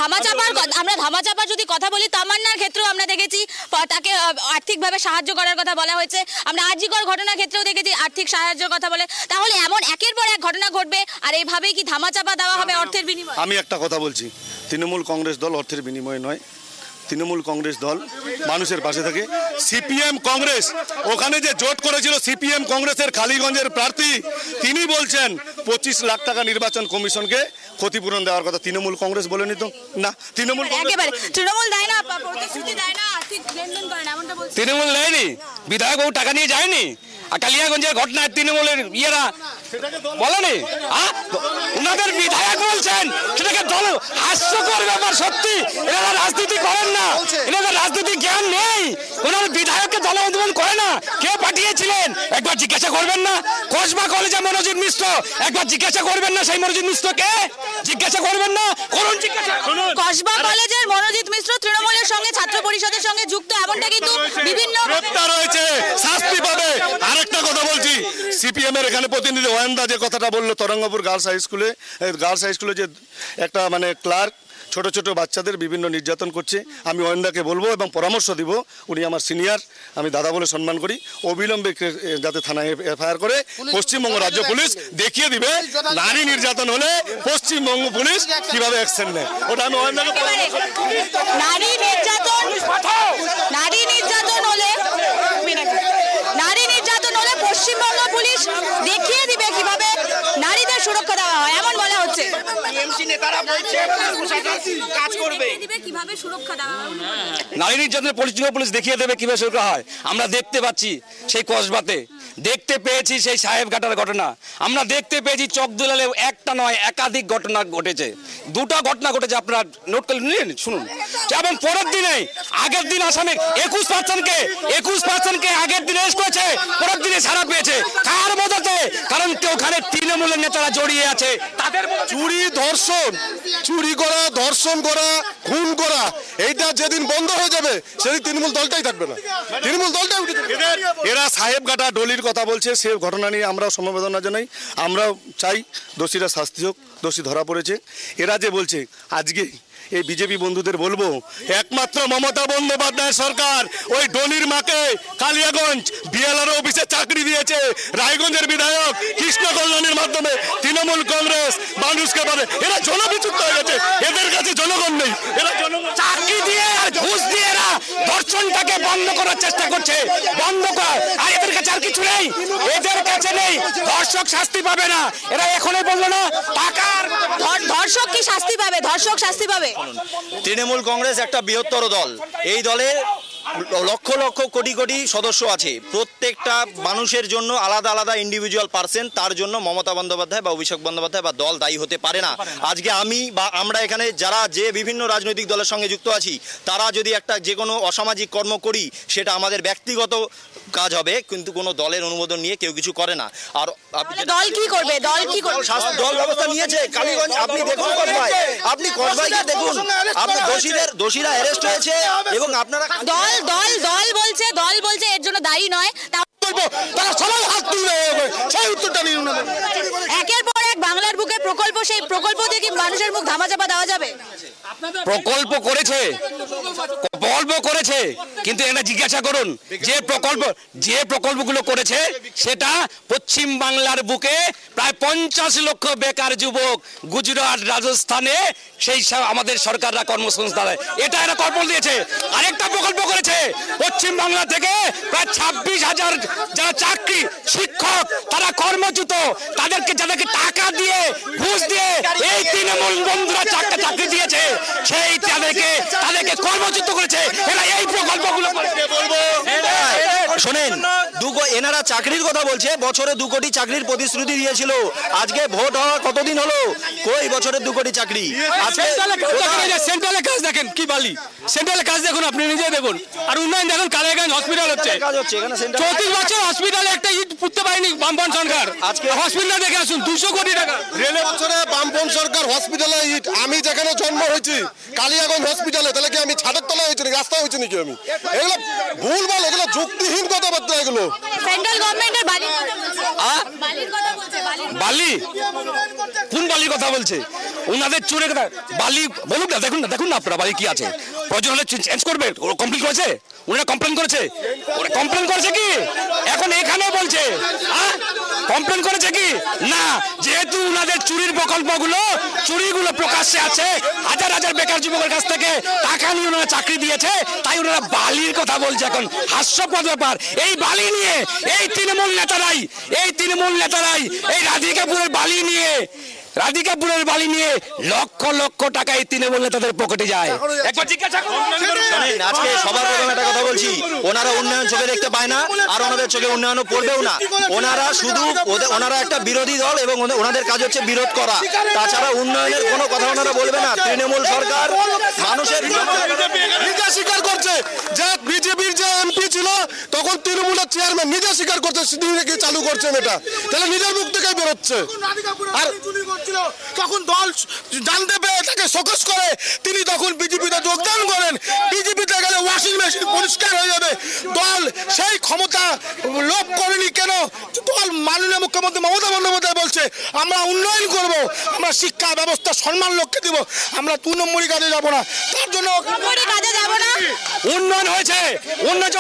ধামাচাপার যদি কথা বলি, তামান্নার ক্ষেত্রেও আমরা দেখেছি তাকে আর্থিকভাবে সাহায্য করার কথা বলা হয়েছে। আমরা আরজিকর ঘটনার ক্ষেত্রেও দেখেছি আর্থিক সাহায্যের কথা বলে। তাহলে এমন একের পর এক ঘটনা ঘটবে আর এইভাবেই কি ধামাচাপা দেওয়া হবে অর্থের বিনিময়ে? আমি একটা কথা বলছি, তৃণমূল কংগ্রেস দল অর্থের বিনিময়ে নয়। তৃণমূল কংগ্রেস দল মানুষের পাশে থাকে। সিপিএম কংগ্রেস ওখানে যে জোট করেছিল, সিপিএম কংগ্রেসের কালীগঞ্জের প্রার্থী তিনি বলছেন 25 লাখ টাকা নির্বাচন কমিশনকে ক্ষতিপূরণ দেওয়ার কথা। তৃণমূল কংগ্রেস বলেনি তো, না তৃণমূল একেবারে তৃণমূল দেয় না, প্রতিশ্রুতি দেয় না, আর্থিক লেনদেন করে না, এমনটা বলছে। তৃণমূল নেয়নি, বিধায়ক ও টাকা নিয়ে যায়নি। আর কালিয়াগঞ্জের ঘটনায় তৃণমূলের ইয়েরা বলেনি, ওনাদের বিধায়ক বলছেন সেটাকে দল হাস্যকর ব্যাপার। সত্যি এনারা রাজনীতি করেন না, এনাদের রাজনীতি জ্ঞান নেই। ওনার বিধায়ককে দল অনুমোদন করে না। কে পাঠিয়েছিলেন একবার জিজ্ঞাসা করবেন না? কসবা কলেজে মনোজিৎ মিশ্র, একবার জিজ্ঞাসা করবেন না সেই মনোজিৎ মিশ্রকে? জিজ্ঞাসা করবেন না? করুন জিজ্ঞাসা। কসবা কলেজের মনোজিৎ মিশ্র তৃণমূলের সঙ্গে ছাত্র পরিষদের সঙ্গে যুক্ত, এমনটা কিন্তু বিভিন্ন গ্রেপ্তার হয়েছে, শাস্তি পাবে। আরেকটা কথা বলছি, সিপিএম এর এখানে প্রতিনিধি ওয়ান্দা যে কথাটা বললো, তরঙ্গপুর গার্লস হাই স্কুলে যে একটা মানে ক্লার্ক ছোট ছোট বাচ্চাদের বিভিন্ন নির্যাতন করছে, আমি ওয়ান্দাকে বলবো এবং পরামর্শ দিব, উনি আমার সিনিয়র, আমি দাদা বলে সম্মান করি, অবিলম্বে যাতে থানায় এফআইআর করে পশ্চিমবঙ্গ রাজ্য পুলিশ দেখিয়ে দিবে নারী নির্যাতন হলে পশ্চিমবঙ্গ পুলিশ কিভাবে অ্যাকশন নেয়। ওটা আমি ওয়ান্দাকে নারী নির্যাতন হলে পশ্চিমবঙ্গ দেখিয়ে দিবে কিভাবে নারীদের সুরক্ষা দেওয়া হয়, এমন বলা হচ্ছে। কিভাবে সুরক্ষা দেওয়া হয় নারী নির্যাতনের পুলিশ দেখিয়ে দেবে কিভাবে সুরক্ষা হয়। আমরা দেখতে পাচ্ছি সেই কসবাতে, দেখতে পেয়েছি সেই সাহেবঘাটার ঘটনা, আমরা দেখতে পেয়েছি চকদুলালে একটা নয় একাধিক ঘটনা ঘটেছে, দুটো ঘটনা ঘটেছে, আপনারা নোট করে নিন, শুনুন। এবং পরের দিনে আগের দিন আসামে 21% আগের দিনে এসে করেছে, পরের দিনে ছাড়া পেয়েছে। কার মদতে? কারণ ওখানে তৃণমূলের নেতারা জড়িয়ে আছে। তাদের চুরি ধর্ষণ, চুরি করা, ধর্ষণ করা, খুন করা, এইটা যেদিন বন্ধ হয়ে যাবে সেদিন তৃণমূল দলটাই থাকবে না, তৃণমূল দলটাই উঠে যাবে। এরা সাহেবঘাটা ডলির কথা বলছে, সে ঘটনা নিয়ে আমরাও সমবেদনা জানাই। আমরাও চাই দোষীরা শাস্তি হোক, দোষী ধরা পড়েছে। এরা যে বলছে, আজকে এই বিজেপি বন্ধুদের বলবো, একমাত্র মমতা বন্দ্যোপাধ্যায় সরকার ওই ডলির মাকে কালিয়াগঞ্জ বিএলআর অফিসে চাকরি দিয়েছে। রায়গঞ্জের বিধায়ক কৃষ্ণ কল্যাণের মাধ্যমে তৃণমূল কংগ্রেস মানুষকে পাবে। এরা জনবিচ্যুত হয়ে গেছে, এদের কাছে জনগণ নেই। এরা চাকরি দিয়ে আর ঘুষ দিয়ে এরা ধর্ষণটাকে বন্ধ করার চেষ্টা করছে, বন্ধ কর। আর এদের কাছে আর কিছু নেই, এদের কাছে নেই। ধর্ষক শাস্তি পাবে না, এরা এখনই বললো না টাকার। ধর্ষক কি শাস্তি পাবে? ধর্ষক শাস্তি পাবে। তৃণমূল কংগ্রেস একটা বৃহত্তর দল। এই দলে লক্ষ লক্ষ কোটি কোটি সদস্য আছে। প্রত্যেকটা মানুষের জন্য আলাদা আলাদা ইন্ডিভিজুয়াল পার্সন, তার জন্য মমতা বন্দ্যোপাধ্যায় বা অভিষেক বন্দ্যোপাধ্যায় বা দল দায়ী হতে পারে না। আজকে আমি বা আমরা এখানে যারা যে বিভিন্ন রাজনৈতিক দলের সঙ্গে যুক্ত আছি, তারা যদি একটা যে কোনো অসামাজিক কর্ম করি, সেটা আমাদের ব্যক্তিগত কাজ হবে, কিন্তু কোনো দলের অনুমোদন নিয়ে কেউ কিছু করে না। আর দল কি করবে? দল কি করবে? দল ব্যবস্থা নিয়েছে। কালীগঞ্জ আপনি দেখুন, কসবায় আপনি কসবাইকে দেখুন, আপনি দোষীরা অ্যারেস্ট হয়েছে এবং আপনারা দল বলছে এর জন্য দায়ী নয়। তারা সবাই হাত তুলবে, সেই উত্তরটা নিন। একের পর এক বাংলার বুকে প্রকল্প, সেই প্রকল্প দিয়ে কি মানুষের মুখ ধামাচাপা দেওয়া যাবে? প্রকল্প করেছে, কিন্তু এটা জিজ্ঞাসা করুন যে প্রকল্পগুলো করেছে সেটা পশ্চিম বাংলার বুকে প্রায় 50 লক্ষ বেকার যুবক গুজরাট, রাজস্থানে সেই আমাদের সরকাররা কর্মসংস্থান এটা এরা কল্পনা দিয়েছে। আরেকটা প্রকল্প করেছে পশ্চিম বাংলা থেকে প্রায় 26,000 যারা চাকরি শিক্ষক, তারা কর্মচ্যুত, যাদেরকে টাকা দিয়ে ঘুষ দিয়ে এই তৃণমূল বন্ধুরা চাকরি দিয়েছে, সেই তাদেরকে কর্মচ্যুত করেছে। এরা এই প্রকল্পগুলো বলবো। শোনেন, এনারা চাকরির কথা বলছে, বছরে 2 কোটি চাকরির প্রতিশ্রুতি দিয়েছিল। আজকে ভোট হওয়া কতদিন হলো? কই বছরে 2 কোটি চাকরি? সেন্ট্রালে কাজ দেখেন কি বালি, সেন্ট্রালে কাজ দেখুন, আপনি নিজে দেখুন। আর উন্নয়ন দেখুন, কালিয়াগঞ্জ হসপিটাল হচ্ছে, 34 বছর হসপিটালে একটা ইট পুঁততে পারেনি বামপন সরকার। আজকে হসপিটাল দেখে আসুন, 200 কোটি টাকা। রেলের বছরে বামপন সরকার হসপিটালে ইট। আমি যেখানে জন্ম হয়েছি কালিয়াগঞ্জ হসপিটালে, তাহলে কি আমি ছাদের তলায় হয়েছি নাকি, রাস্তায় হয়েছি নাকি? আমি এগুলো ভুলভাল, এগুলো যুক্তিহীন কথাবার্তা। এগুলো সেন্ট্রাল গভর্নমেন্টের বালির কথা বলছে। বালি কোন বালির কথা বলছে? ওনাদের চুরে বালি বলুক না, দেখুন না আপনারা বালি কি আছে। প্রয়োজন হলে চেঞ্জ করবে। ওরা কমপ্লেন করেছে, ওনারা কমপ্লেন করেছে কি? এখন এখানেও বলছে কমপ্লেন করেছে কি না? যেহেতু ওনাদের চুরিগুলো প্রকাশ্যে আছে, হাজার হাজার বেকার যুবকের কাছ থেকে টাকা নিয়ে ওনারা চাকরি দিয়েছে, তাই ওনারা বালির কথা বলছে। এখন হাস্যপদ ব্যাপার। এই বালি নিয়ে এই তৃণমূল নেতারাই এই রাধিকাপুরের বালি নিয়ে লক্ষ লক্ষ টাকা এই তৃণমূল নেতাদের পকেটে যায়। একবার জিজ্ঞাসা করুন। আজকে সবার প্রথমে একটা কথা বলছি, ওনারা উন্নয়ন চোখে দেখতে পায় না, আর ওনাদের চোখে উন্নয়নও পড়বেও না। ওনারা একটা বিরোধী দল এবং ওনাদের কাজ হচ্ছে বিরোধ করা, তাছাড়া উন্নয়নের কোনো কথা ওনারা বলবে না। তৃণমূল সরকার মানুষের নিজে স্বীকার করছে যে বিজেপির যে এমপি ছিল তখন তৃণমূলের চেয়ারম্যান নিজে স্বীকার করছে সিডিউলকে চালু করছেন। এটা তাহলে নিজের মুখ থেকেই বেরোচ্ছে। আর তখন দল জানতে পেরে তাকে শোকস করে তিনি তখন বিজেপিতে যোগদান করেন। বিজেপিতে গেলে ওয়াশিং মেশিন পরিষ্কার হয়ে যাবে। দল সেই ক্ষমতা লোভ করেনি কেন? দল মাননীয় মুখ্যমন্ত্রী মমতা বন্দ্যোপাধ্যায় বলছে আমরা উন্নয়ন করব, আমরা শিক্ষা ব্যবস্থা সম্মান লক্ষ্যে দিব, আমরা 2 নম্বরই কাজে যাব না। তার জন্য উন্নয়ন হয়েছে।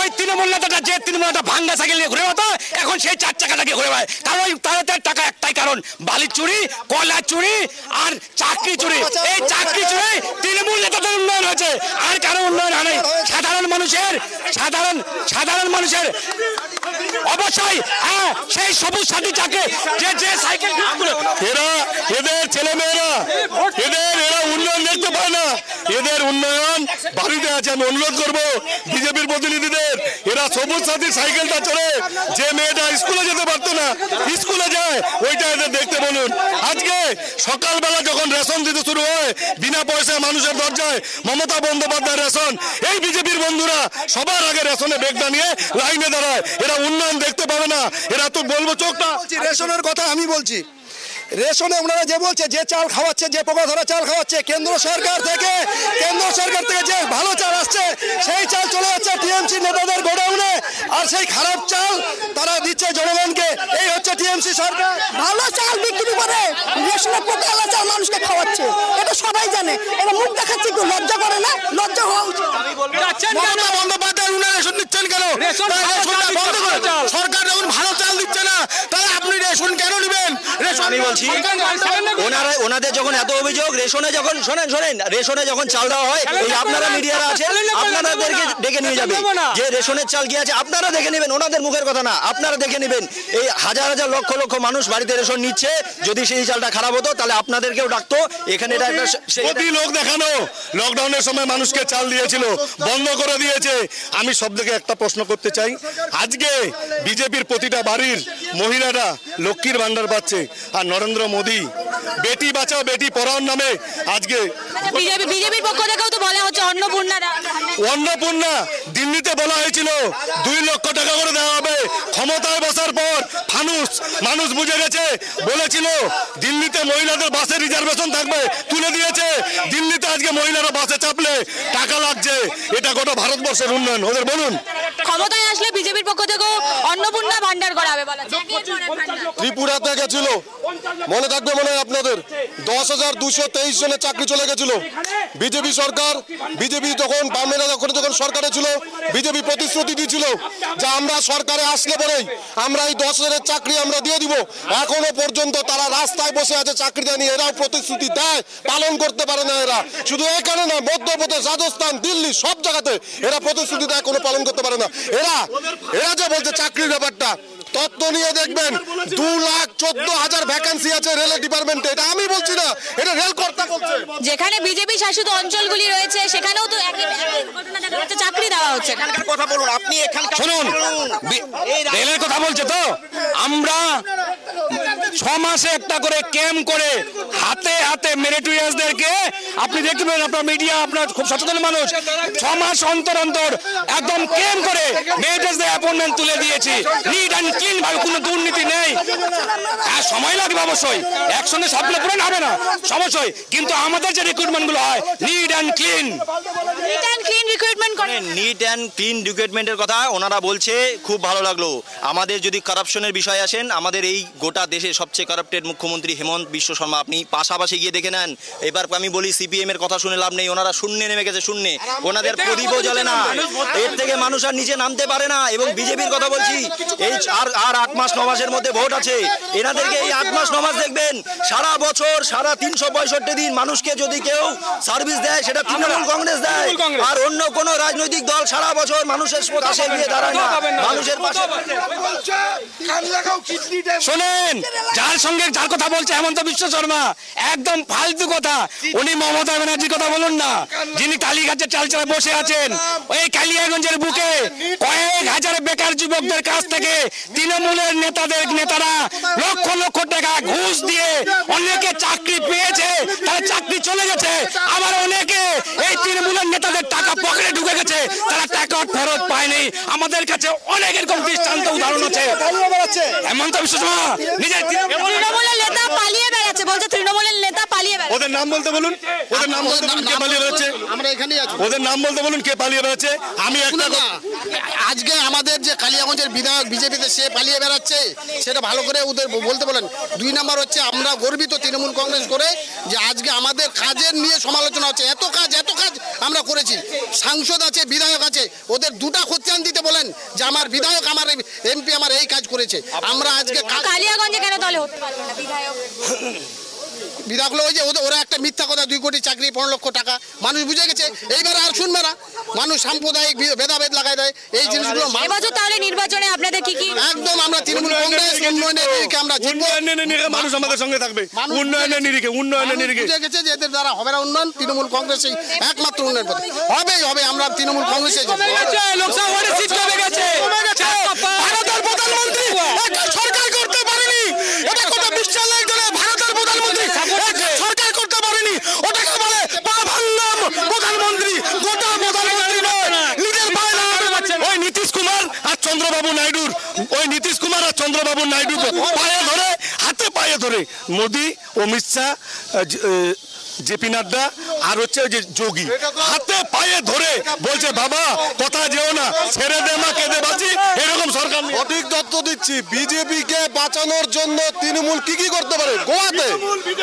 ওই তৃণমূল নেতাটা যে তৃণমূল নেতা ভাঙ্গা সাইকেল নিয়ে ঘুরে হতো, এখন সেই 4 চাকাটাকে ঘুরে বেড়ায়। কারণ তাদের টাকা একটাই কারণ, বালি চুরি, কয়লা চুরি আর চাকরি চুরি। এই চাকরি চুরি তৃণমূল নেতাদের উন্নয়ন হয়েছে, আর কারো উন্নয়ন হয় নাই। সাধারণ মানুষের অবশ্যই হ্যাঁ সেই সবুজ সাথী যাকে যে সাইকেল এদের ছেলেমেয়েরা এরা উন্নয়ন দেখতে পায় না, এদের উন্নয়ন বাড়িতে আছে। আমি অনুরোধ করবো বিজেপির প্রতিনিধিদের, এরা সবুজ সাথী সাইকেলটা চড়ে যে মেয়েটা স্কুলে যেতে পারতো না স্কুলে যায়, ওইটা এদের দেখতে বলুন। আজকে সকালবেলা যখন রেশন দিতে শুরু হয় বিনা পয়সায় মানুষের দরজায় মমতা বন্দ্যোপাধ্যায় রেশন, এই বিজেপির বন্ধুরা সবার আগে রেশনে বেগটা নিয়ে লাইনে দাঁড়ায়। এরা উন্নয়ন দেখতে পাবে না, এরা তো বলবো চোখটা। রেশনের কথা আমি বলছি, রেশনে ওনারা যে বলছে যে চাল খাওয়াচ্ছে, যে পোকা ধরা চাল খাওয়াচ্ছে, কেন্দ্র সরকার থেকে যে ভালো চাল আসছে সেই চাল চলে যাচ্ছে টিএমসি নেতাদের গোডাউনে, আর সেই খারাপ চাল তারা দিচ্ছে জনগণকে। এই হচ্ছে টিএমসি সরকার। ভালো চাল বিক্রি করে রেশনে পোকালা চাল মানুষকে খাওয়াচ্ছে, এটা সবাই জানে। এটা মুখ দেখাচ্ছে, কেউ লজ্জা করে না? লজ্জা হওয়া উচিত। মমতা বন্দ্যোপাধ্যায় উনারা রেশন দিচ্ছেন কেন? রেশনটা বন্ধ করে। সরকার যখন ভালো চাল দিচ্ছে না তাহলে আপনি রেশন কেন নেবেন? আমি বলছি ওনাদের যখন এত অভিযোগ, রেশনে যখন শোনেন রেশনে যখন চাল দেওয়া হয়, এই আপনারা মিডিয়ারা আছেন, আপনাদেরকে ডেকে নিয়ে যাবে যে রেশনের চাল কি আছে, আপনারা দেখে নেবেন। ওনাদের মুখের কথা না, আপনারা দেখে নেবেন। এই হাজার হাজার লক্ষ লক্ষ মানুষ বাড়িতে রেশন নিচ্ছে, যদি সেই চালটা খারাপ হতো তাহলে আপনাদেরকেও ডাকতো। এখানে এটা একটা প্রতি লোক দেখানো। লকডাউনের সময় মানুষকে চাল দিয়েছিল, বন্ধ করে দিয়েছে। আমি সব থেকে একটা প্রশ্ন করতে চাই, আজকে বিজেপির প্রতিটা বাড়ির মহিলারা লক্ষ্মীর ভান্ডার পাচ্ছে, আর নরেন্দ্র মোদী বেটি বাঁচাও বেটি পড়াওর নামে আজকে বিজেপির পক্ষ থেকেও তো বলা হচ্ছে অন্নপূর্ণা দিল্লিতে বলা হয়েছিল 2 লক্ষ টাকা করে দেওয়া হবে। ক্ষমতায় বসার পর মানুষ বুঝে গেছে, বলেছিল দিল্লিতে মহিলাদের বাসে রিজার্ভেশন থাকবে, তুলে দিয়েছে। দিল্লিতে আজকে মহিলারা বাসে চাপলে টাকা লাগছে। এটা গোটা ভারতবর্ষের উন্নয়ন। ওদের বলুন, ক্ষমতায় আসলে বিজেপির পক্ষ থেকেও অন্নপূর্ণা ভান্ডার করা হবে বলা হচ্ছে। ত্রিপুরাতে গেছিল, মনে থাকবে মনে হয় আপনাদের, 10,223 জনের চাকরি চলে গেছিল। বিজেপি সরকার, বিজেপি যখন বামেরা যখন সরকারে ছিল, বিজেপি প্রতিশ্রুতি দিয়েছিল যে আমরা সরকারে আসলে পরেই আমরা এই 10,000-এর চাকরি আমরা দিয়ে দিব। এখনো পর্যন্ত তারা রাস্তায় বসে আছে চাকরি দেয়নি। এরাও প্রতিশ্রুতি দেয়, পালন করতে পারে না। এরা শুধু এখানে না, মধ্যপ্রদেশ, রাজস্থান, দিল্লি সব জায়গাতে এরা প্রতিশ্রুতি দেয়, কোনো পালন করতে পারে না। এরা যে বলছে চাকরির ব্যাপারটা, তত্ত্ব নিয়ে দেখবেন 2,14,000 ভ্যাকেন্সি আছে রেল ডিপার্টমেন্টে। এটা আমি বলছি না, এটা রেল কর্তা বলছে। যেখানে বিজেপি শাসিত অঞ্চলগুলি রয়েছে সেখানেও তো একই ঘটনা দেখা যাচ্ছে, চাকরি দেওয়া হচ্ছে। এখানকার কথা বলুন, আপনি এখানকার শুনুন, রেলের কথা বলছে তো, আমরা 6 মাসে একটা করে ক্যাম্প করে হাতে হাতে মেরিটোরিয়াসদেরকে, আপনি দেখতে পাবেন, আপনার মিডিয়া, আপনার খুব সচেতন মানুষ, 6 মাস অন্তর একদম ক্যাম্প করে মেরিটোরিয়াসদের অ্যাপয়েন্টমেন্ট তুলে দিয়েছি। নিট অ্যান্ড ক্লিন ভাবে, কোনো দুর্নীতি নেই। সময় লাগবে অবশ্যই, একসঙ্গে সবগুলো পূরণ হবে না অবশ্যই, কিন্তু আমাদের যে রিক্রুটমেন্ট গুলো হয় নিট অ্যান্ড ক্লিন রিক্রুটমেন্ট করে। নিট অ্যান্ড ক্লিন রিক্রুটমেন্টের কথা ওনারা বলছে, খুব ভালো লাগলো। আমাদের যদি কারাপশনের বিষয়ে আসেন, আমাদের এই গোটা দেশে সবচেয়ে কারাপ্টেড মুখ্যমন্ত্রী হেমন্ত বিশ্ব শর্মা। আপনি পাশাপাশি গিয়ে দেখে নেন। এবার আমি বলি সিপিএম এর কথা শুনে লাভ নেই, ওনারা শূন্যে নেমে গেছে, শূন্যে। ওনাদের প্রদীপও জ্বলে না, এর থেকে মানুষ আর নিচে নামতে পারে না। এবং বিজেপির কথা বলছি, এই আর 8 মাস 9 মাসের মধ্যে ভোট আছে। এনাদেরকে এই 8 মাস 9 মাস দেখবেন, সারা বছর সারা 365 দিন মানুষকে যদি কেউ সার্ভিস দেয় সেটা তৃণমূল কংগ্রেস দেয়। আর অন্য কোন রাজনৈতিক দল সারা বছর মানুষের পাশে গিয়ে দাঁড়ায় না, মানুষের পাশে। শোনেন, যার কথা বলছে হেমন্ত বিশ্ব শর্মা, একদম ফালতু কথা। উনি মমতা ব্যানার্জির কথা বলুন না, যিনি কালীঘাটের চালচালায় বসে আছেন। ওই কালিয়াগঞ্জের বুকে কয়েক হাজার বেকার যুবকদের কাছ থেকে তৃণমূলের নেতারা লক্ষ লক্ষ টাকা ঘুষ দিয়ে অনেকে চাকরি পেয়েছে, তারা চাকরি চলে গেছে। আবার অনেকে এই তৃণমূলের নেতাদের টাকা পকেটে ঢুকে গেছে, তারা টাকা ফেরত পায়নি। আমাদের কাছে অনেক এরকম দৃষ্টান্ত উদাহরণ আছে। হেমন্ত বিশ্ব শর্মা নিজের তৃণমূলের নেতা পালিয়ে বেড়াচ্ছে, বলছে তৃণমূলের নেতা পালিয়ে বেড়াচ্ছে। ওদের নাম বলতে বলুন, ওদের নাম বলতে বলুন, কে পালিয়ে বেড়াচ্ছে? আমরা এখানেই আছি। ওদের নাম বলতে বলুন, কে পালিয়ে বেড়াচ্ছে? আমি একটা আজকে আমাদের যে কালিয়াগঞ্জের বিধায়ক বিজেপিতে সে পালিয়ে বেড়াচ্ছে, সেটা ভালো করে ওদের বলতে বলেন। 2 নম্বর হচ্ছে, আমরা গর্বিত তৃণমূল কংগ্রেস করে যে আজকে আমাদের কাজের নিয়ে সমালোচনা হচ্ছে। এত কাজ আমরা করেছি, সাংসদ আছে, বিধায়ক আছে, ওদের 2টা খতিয়ান দিতে বলেন যে আমার বিধায়ক, আমার এমপি আমার এই কাজ করেছে। আমরা আজকে কালিয়াগঞ্জে কেন তাহলে হতে পারবে না বিধায়ক? বিধায়ক ওই যে ওরা একটা মিথ্যা কথা 2 কোটি চাকরি 15 লক্ষ টাকা মানুষ বুঝে গেছে, এইবার আর শুনবে না। মানুষ সাম্প্রদায়িক ভেদাভেদ লাগায় দেয়, এই জিনিসগুলো এবছর তাহলে নির্বাচনে আপনাদের কি কি একদম আমরা তৃণমূল কংগ্রেস উন্নয়নের নিরিখে আমরা জিতবো। উন্নয়নের নিরিখে মানুষ আমাদের সঙ্গে থাকবে, উন্নয়নের নিরিখে বুঝে গেছে যে এদের দ্বারা হবে না উন্নয়ন, তৃণমূল কংগ্রেসই একমাত্র উন্নয়ন পথে হবে আমরা তৃণমূল কংগ্রেসে ভারতের প্রধানমন্ত্রী একটা সরকার করতে পারেনি, এটা কত বিশ্বাস লাগছে না। ভারতের প্রধানমন্ত্রী একটা সরকার করতে পারেনি, ওটাকে বলে পা ভাঙ্গাম প্রধানমন্ত্রী। গোটা প্রধানমন্ত্রী নয়, নিজের পায়ে লাগাবে। ওই নীতিশ কুমার আর চন্দ্রবাবু নাইডুর পায়ে ধরে, হাতে পায়ে ধরে মোদি, অমিত শাহ, জেপি নাড্ডা আর হচ্ছে ওই যে যোগী হাতে পায়ে ধরে বলছে বাবা কথা যেও না, ছেড়ে দে মা, কেঁদে বাঁচি, এরকম সরকার। সঠিক তথ্য দিচ্ছি, বিজেপিকে বাঁচানোর জন্য তৃণমূল কি করতে পারে। গোয়াতে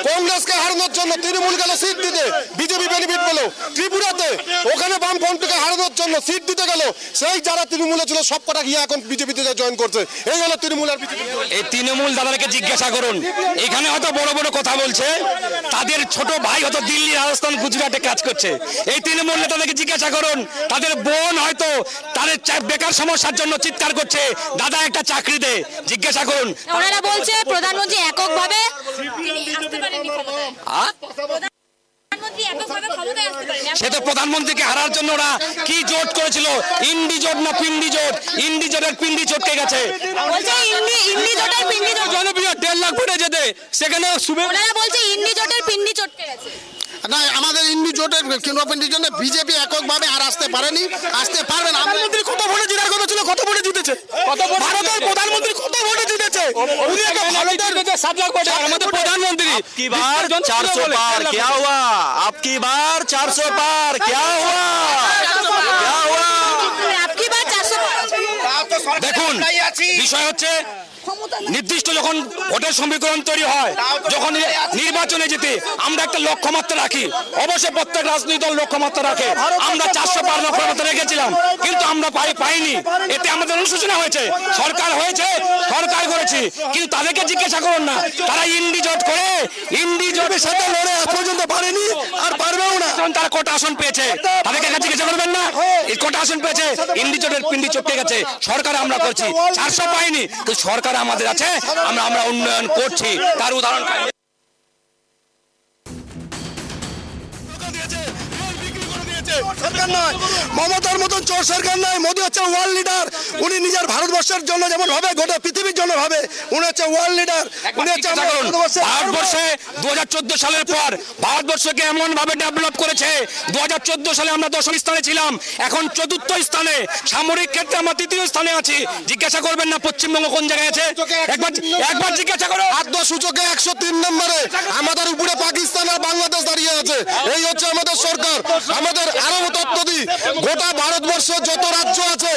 কংগ্রেসকে হারানোর জন্য তৃণমূল গেল সিট দিতে, বিজেপি বেনিফিট পেল। ত্রিপুরাতে ওখানে বামফ্রন্টকে হারানোর জন্য সিট দিতে গেল, সেই যারা তৃণমূলে ছিল সব কটা গিয়ে এখন বিজেপিতে জয়েন করছে। এই হলো তৃণমূল আর বিজেপি। এই তৃণমূল দাদাকে জিজ্ঞাসা করুন, এখানে হয়তো বড় বড় কথা বলছে, তাদের ছোট ভাই হয়তো দিল্লি, রাজস্থান, গুজরাটে কাজ করছে। এই তৃণমূল নেতাদেরকে জিজ্ঞাসা করুন, তাদের বোন হয়তো তাদের বেকার সমস্যার জন্য চিৎকার করছে, দাদা একটা চাকরি দে, জিজ্ঞাসা করুন। ওনারা বলছে প্রধানমন্ত্রী এককভাবে আসতে পারেননি ক্ষমতায়। প্রধানমন্ত্রী এককভাবে ক্ষমতায় আসতে পারেননি। সে তো প্রধানমন্ত্রীকে হারার জন্য ওরা কি জোট করেছিল, ইন্ডি জোট না পিন্ডি জোট? ইন্ডি জোটের পিন্ডি চটকে গেছে। বলছে ইন্ডি জোটের পিন্ডি জোট জনপ্রিয় 1.5 লাখ ভোটে যেতে, সেখানে ওনারা বলছে ইন্ডি জোটের পিন্ডি চটকে গেছে। না, আমাদের ইন্ডি জোটের কেন্দ্রপিন্ডির জন্য বিজেপি এককভাবে আর আসতে পারেনি, আসতে পারবে না। প্রধানমন্ত্রী কত ভোটে জেতার কথা ছিল, কত ভোটে জিতেছে? ভারতের প্রধানমন্ত্রী কত ভোটে জিতেছে? উনি একটা ভারতের 7 লাখ ভোটে আমাদের প্রধানমন্ত্রী। आपकी बार 400 पार क्या हुआ? आपकी बार 400 पार क्या हुआ? क्या हुआ? আপকি বার 400। দেখুন, বিষয় হচ্ছে নির্দিষ্ট যখন ভোটের সমীকরণ তৈরি হয়, যখন নির্বাচনে যেতে আমরা একটা লক্ষ্যমাত্রা রাখি, অবশ্যই প্রত্যেক রাজনৈতিক দল লক্ষ্যমাত্রা রাখে। আমরা 400 পার লক্ষ্যমাত্রা রেখেছিলাম, কিন্তু আমরা পাইনি। এতে আমাদের অনুশোচনা হয়েছে। সরকার হয়েছে, সরকার করেছি, কিন্তু তাদেরকে জিজ্ঞাসা করুন না, তারা ইন্ডি জোট করে, ইন্ডি জোটের সাথে লড়ে আজ পর্যন্ত পারেনি আর পারবেও না। তারা কটা আসন পেয়েছে, তাদেরকে জিজ্ঞাসা করবেন না এই কটা আসন পেয়েছে? ইন্ডি জোটের পিন্ডি চটকে গেছে। সরকার আমরা করছি, 400 পাইনি, কিন্তু সরকার আমাদের আছে, আমরা উন্নয়ন করছি। তার উদাহরণ সরকার নয়, মমতার মতন চোর সরকার নয়। মোদী হচ্ছে ওয়ার্ল্ড লিডার। উনি নিজের ভারতবর্ষের জন্য যেমন ভাবে, গোটা পৃথিবীর জন্য ভাবে। উনি হচ্ছে ওয়ার্ল্ড লিডার। উনি হচ্ছে ভারতবর্ষে 2014 সালের পর ভারতবর্ষকে এমন ভাবে ডেভেলপ করেছে। 2014 সালে আমরা 10ম স্থানে ছিলাম, এখন 4র্থ স্থানে। সামরিক ক্ষেত্রে আমরা 3য় স্থানে আছি। জিজ্ঞাসা করবেন না পশ্চিমবঙ্গ কোন জায়গায় আছে, একবার জিজ্ঞাসা করো। খাদ্য সূচকে 103 নম্বরে, আমাদের উপরে পাকিস্তান আর বাংলাদেশ দাঁড়িয়ে আছে। এই হচ্ছে আমাদের সরকার। আমাদের আরো তথ্য দিই, গোটা ভারতবর্ষে যত রাজ্য আছে,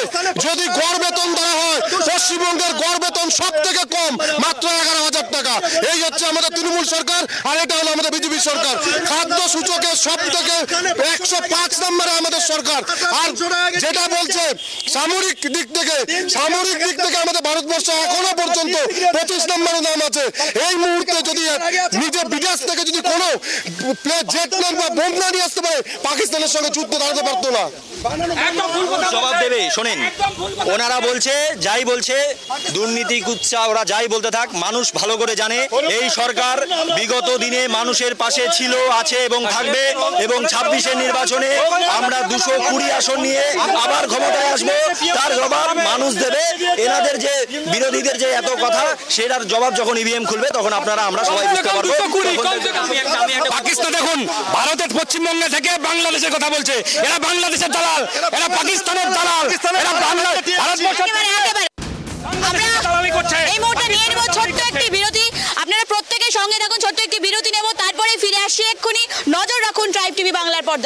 যদি গড় বেতন দেওয়া হয়, পশ্চিমবঙ্গের গড় বেতন সব থেকে কম, মাত্র 11,000 টাকা। এই হচ্ছে আমাদের তৃণমূল সরকার, আর এটা হলো আমাদের বিজেপি সরকার। খাদ্য সূচকে সব থেকে 105 নম্বরে আমাদের সরকার। আর যেটা বলছে সামরিক দিক থেকে আমাদের ভারতবর্ষ এখনো পর্যন্ত 25 নম্বরে নাম আছে। এই মুহূর্তে যদি নিজে বিদেশ থেকে যদি কোনো জেট প্লেন বা বোম না নিয়ে আসতে পারে, পাকিস্তানের সঙ্গে যুদ্ধ দাঁড়াতে পারতো না। জবাব দেবে। শোনেন, ওনারা বলছে, যাই বলছে দুর্নীতি কুৎসা, ওরা যাই বলতে থাক, মানুষ ভালো করে জানে এই সরকার বিগত দিনে মানুষের পাশে ছিল, আছে এবং থাকবে। এবং 26-এর নির্বাচনে আমরা 220 আসন নিয়ে আবার ক্ষমতায় আসবো, তার জবাব মানুষ দেবে। এনাদের যে বিরোধীদের যে এত কথা, সেটার জবাব যখন ইভিএম খুলবে তখন আমরা সবাই বুঝতে পারবো। পাকিস্তান দেখুন, ভারতের পশ্চিমবঙ্গে থেকে বাংলাদেশের কথা বলছে, এরা বাংলাদেশের দালাল, এরা পাকিস্তানের দালাল, এরা এই মুহূর্তে নিয়ে নেব ছোট্ট একটি বিরতি। আপনারা প্রত্যেকের সঙ্গে থাকুন, ছোট্ট একটি বিরতি নেব, তারপরে ফিরে আসছি এক্ষুনি। নজর রাখুন ট্রাইব টিভি বাংলার পর্দায়।